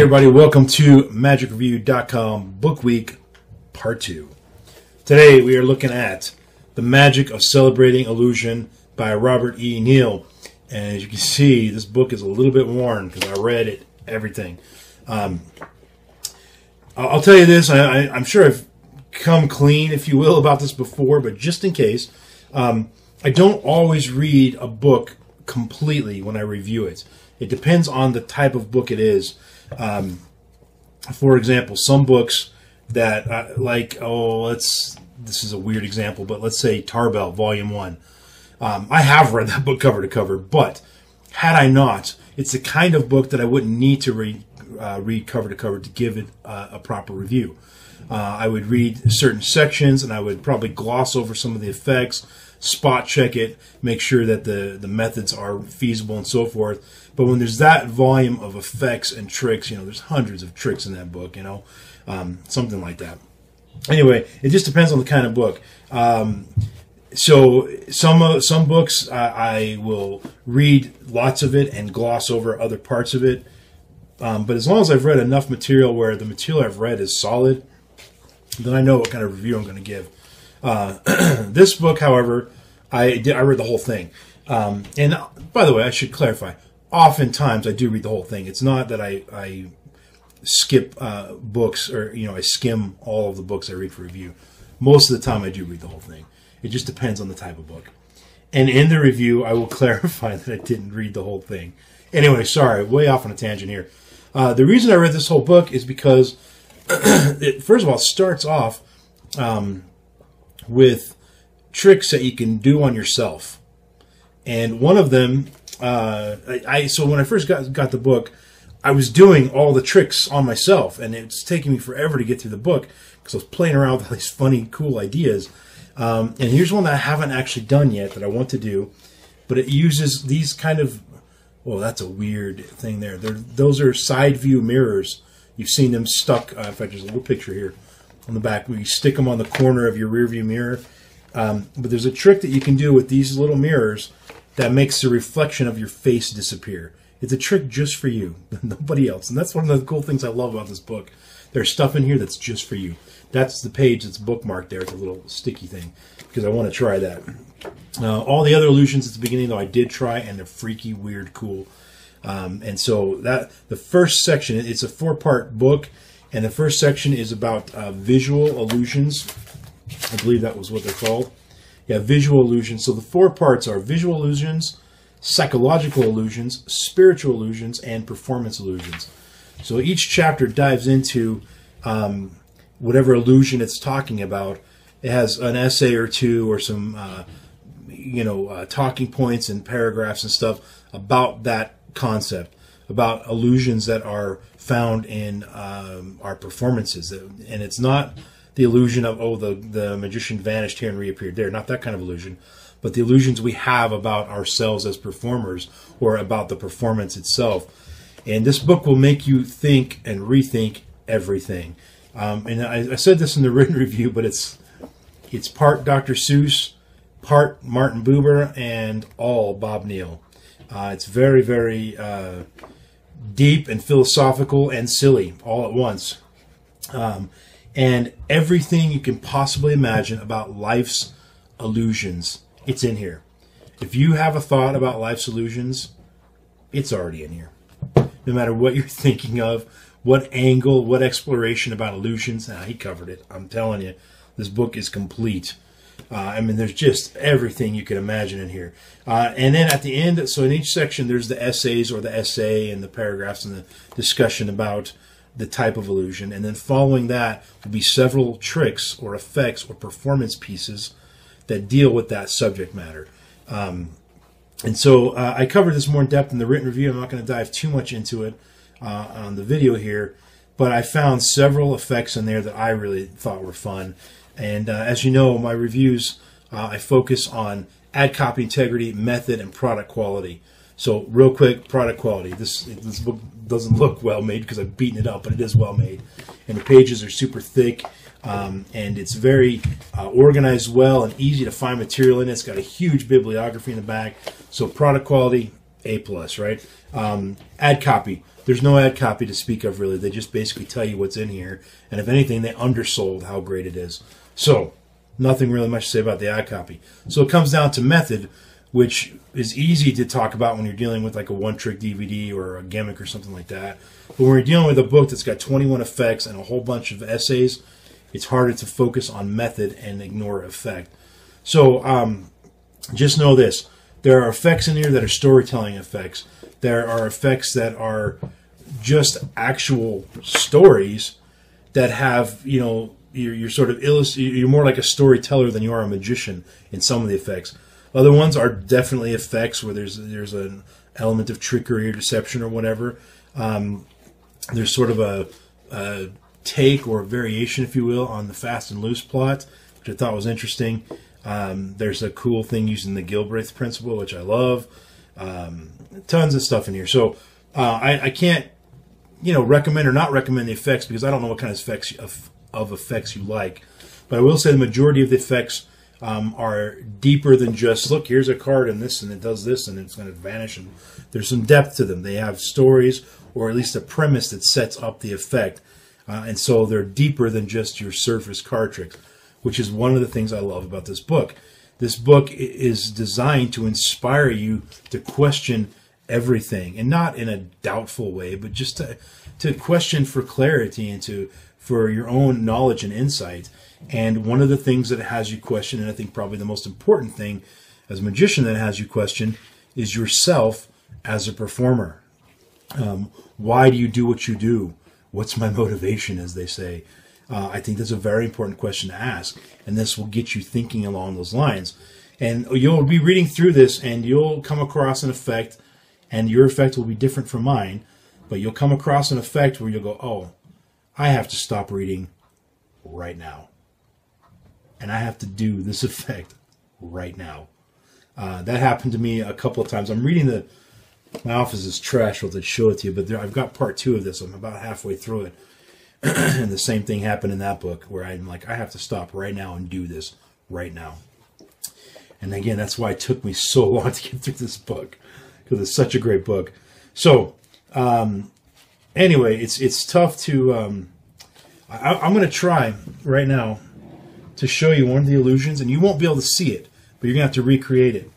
everybody, welcome to MagicReview.com Book Week Part 2. Today we are looking at The Magic of Celebrating Illusion by Robert E. Neale. And as you can see, this book is a little bit worn because I read it, everything. I'll tell you this, I'm sure I've come clean, if you will, about this before, but just in case, I don't always read a book completely when I review it. It depends on the type of book it is. For example, some books that this is a weird example, but let's say Tarbell Volume 1. I have read that book cover to cover, but had I not, it's the kind of book that I wouldn't need to read cover to cover to give it a proper review. I would read certain sections and I would probably gloss over some of the effects, spot check it, make sure that the methods are feasible and so forth. But when there's that volume of effects and tricks, there's hundreds of tricks in that book, something like that. Anyway, it just depends on the kind of book. So some books I will read lots of it and gloss over other parts of it. But as long as I've read enough material where the material I've read is solid, then I know what kind of review I'm going to give. This book, however, I read the whole thing. And by the way, I should clarify. Oftentimes, I do read the whole thing. It's not that I skip books or I skim all of the books I read for review. Most of the time, I do read the whole thing. It just depends on the type of book. And in the review, I will clarify that I didn't read the whole thing. Anyway, sorry, way off on a tangent here. The reason I read this whole book is because, first of all, it starts off with tricks that you can do on yourself. And one of them, so when I first got the book, I was doing all the tricks on myself, and it's taking me forever to get through the book because I was playing around with all these funny, cool ideas. And here's one that I haven't actually done yet that I want to do, but it uses these kind of, well, that's a weird thing there. Those are side view mirrors. You've seen them stuck, in fact, there's a little picture here on the back where you stick them on the corner of your rear view mirror. But there's a trick that you can do with these little mirrors that makes the reflection of your face disappear. It's a trick just for you, nobody else. And that's one of the cool things I love about this book. There's stuff in here that's just for you. That's the page that's bookmarked there. It's a little sticky thing because I want to try that. All the other illusions at the beginning, though, I did try, and they're freaky, weird, cool. And so the first section, it's a 4-part book, and the first section is about visual illusions. I believe that was what they're called. Yeah, visual illusions. So the 4 parts are visual illusions, psychological illusions, spiritual illusions, and performance illusions. So each chapter dives into whatever illusion it's talking about. It has an essay or two or some, talking points and paragraphs and stuff about that concept, about illusions that are found in our performances. And it's not the illusion of, the magician vanished here and reappeared there. Not that kind of illusion, but the illusions we have about ourselves as performers or about the performance itself. And this book will make you think and rethink everything. And I said this in the written review, but it's part Dr. Seuss, part Martin Buber, and all Bob Neale. It's very, very deep and philosophical and silly all at once. And everything you can possibly imagine about life's illusions, it's in here. If you have a thought about life's illusions, it's already in here. No matter what you're thinking of, what angle, what exploration about illusions, he covered it. I'm telling you, this book is complete. There's just everything you can imagine in here. And then at the end, so in each section, there's the essays or the essay and the paragraphs and the discussion about the type of illusion. And then following that will be several tricks or effects or performance pieces that deal with that subject matter. And so I covered this more in depth in the written review. I'm not going to dive too much into it on the video here, but I found several effects in there that I really thought were fun. And as you know, my reviews, I focus on ad copy integrity, method, and product quality. So real quick, product quality. This book doesn't look well made because I've beaten it up, but it is well made. And the pages are super thick, and it's very organized well and easy to find material in it. It's got a huge bibliography in the back. So product quality, A+, right? Ad copy. There's no ad copy to speak of, really. They just basically tell you what's in here. And if anything, they undersold how great it is. So, nothing really much to say about the ad copy. So it comes down to method, which is easy to talk about when you're dealing with like a one-trick DVD or a gimmick or something like that. But when you're dealing with a book that's got 21 effects and a whole bunch of essays, it's harder to focus on method and ignore effect. So just know this. There are effects in here that are storytelling effects. There are effects that are just actual stories that have, you know, you're sort of you're more like a storyteller than you are a magician in some of the effects. Other ones are definitely effects where there's an element of trickery or deception or whatever. There's sort of a take or variation, if you will, on the fast and loose plot, which I thought was interesting. There's a cool thing using the Gilbreth principle, which I love. Tons of stuff in here. So I can't, you know, recommend or not recommend the effects because I don't know what kind of effects you like. But I will say the majority of the effects are deeper than just, look, here's a card and this, and it does this, and it's going to vanish. And there's some depth to them. They have stories, or at least a premise that sets up the effect. And so they're deeper than just your surface card tricks, which is one of the things I love about this book. This book is designed to inspire you to question everything, and not in a doubtful way, but just to question for clarity and for your own knowledge and insight. And one of the things that it has you question, and I think probably the most important thing as a magician that it has you question, is yourself as a performer. Why do you do what you do? What's my motivation, as they say? I think that's a very important question to ask, and this will get you thinking along those lines. And you'll be reading through this, and you'll come across an effect, and your effect will be different from mine, but you'll come across an effect where you'll go, oh, I have to stop reading right now. And I have to do this effect right now. That happened to me a couple of times. I'm reading my office is trash, I'll just show it to you, but I've got part 2 of this. I'm about halfway through it. And the same thing happened in that book where I'm like, I have to stop right now and do this right now. And again, that's why it took me so long to get through this book, because it's such a great book. So, anyway, it's tough to... I'm going to try right now to show you one of the illusions, and you won't be able to see it, but you're going to have to recreate it.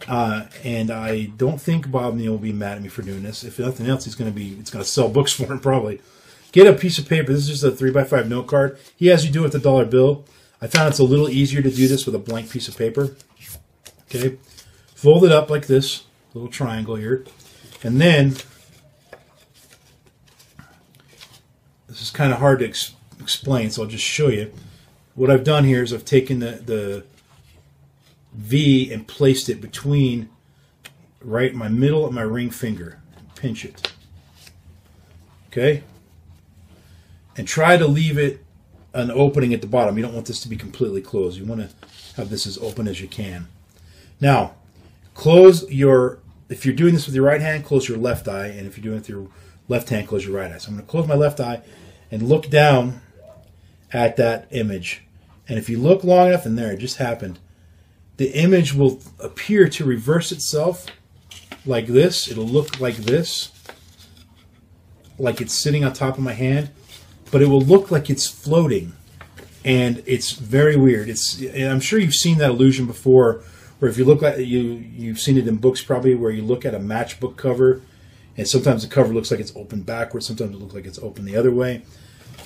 And I don't think Bob Neale will be mad at me for doing this. If nothing else, it's going to sell books for him probably. Get a piece of paper. This is just a 3x5 note card. He has you do it with a dollar bill. I found it's a little easier to do this with a blank piece of paper. Okay, fold it up like this, little triangle here, and then this is kind of hard to explain, so I'll just show you. What I've done here is I've taken the V and placed it between right in my middle of my ring finger. Pinch it. Okay? And try to leave it an opening at the bottom. You don't want this to be completely closed. You want to have this as open as you can. Now, if you're doing this with your right hand, close your left eye. And if you're doing it with your left hand, close your right eye. So I'm going to close my left eye and look down at that image. And if you look long enough, and there, it just happened, the image will appear to reverse itself like this. It'll look like this, like it's sitting on top of my hand, but it will look like it's floating. And it's very weird. I'm sure you've seen that illusion before, where if you look at you've seen it in books probably, where you look at a matchbook cover, and sometimes the cover looks like it's open backwards, sometimes it looks like it's open the other way.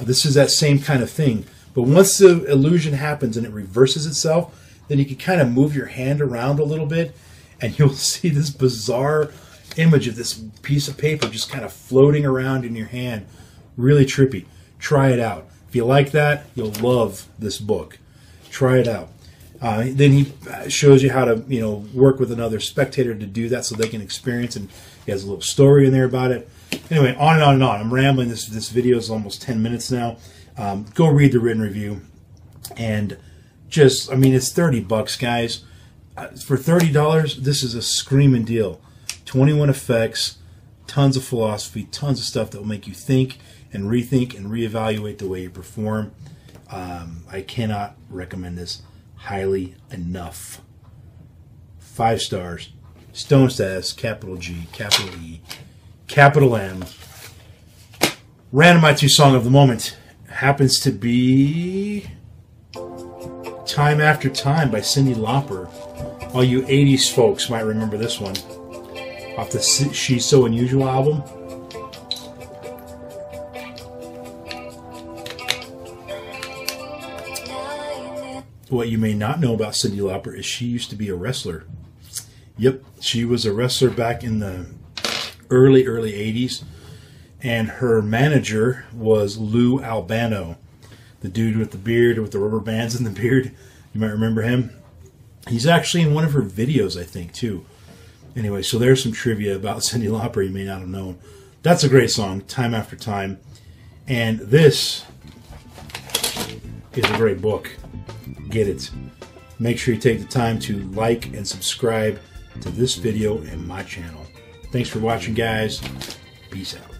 This is that same kind of thing. But once the illusion happens and it reverses itself, then you can kind of move your hand around a little bit, and you'll see this bizarre image of this piece of paper just kind of floating around in your hand. Really trippy. Try it out. If you like that, you'll love this book. Try it out. Then he shows you how to, work with another spectator to do that so they can experience, and he has a little story in there about it. Anyway, on and on and on. I'm rambling. This video is almost 10 minutes now. Go read the written review. And it's $30, guys. For $30, this is a screaming deal. 21 effects, tons of philosophy, tons of stuff that will make you think and rethink and reevaluate the way you perform. I cannot recommend this highly enough. 5 stars. Stone Status, capital G, capital E, capital M. Randomized song of the moment happens to be Time After Time by Cyndi Lauper. All you 80s folks might remember this one off the She's So Unusual album. What you may not know about Cyndi Lauper is she used to be a wrestler. Yep, she was a wrestler back in the early 80s. And her manager was Lou Albano, the dude with the beard, with the rubber bands in the beard. You might remember him. He's actually in one of her videos, I think, too. Anyway, so there's some trivia about Cyndi Lauper you may not have known. That's a great song, Time After Time. And this is a great book. Get it. Make sure you take the time to like and subscribe to this video and my channel. Thanks for watching, guys. Peace out.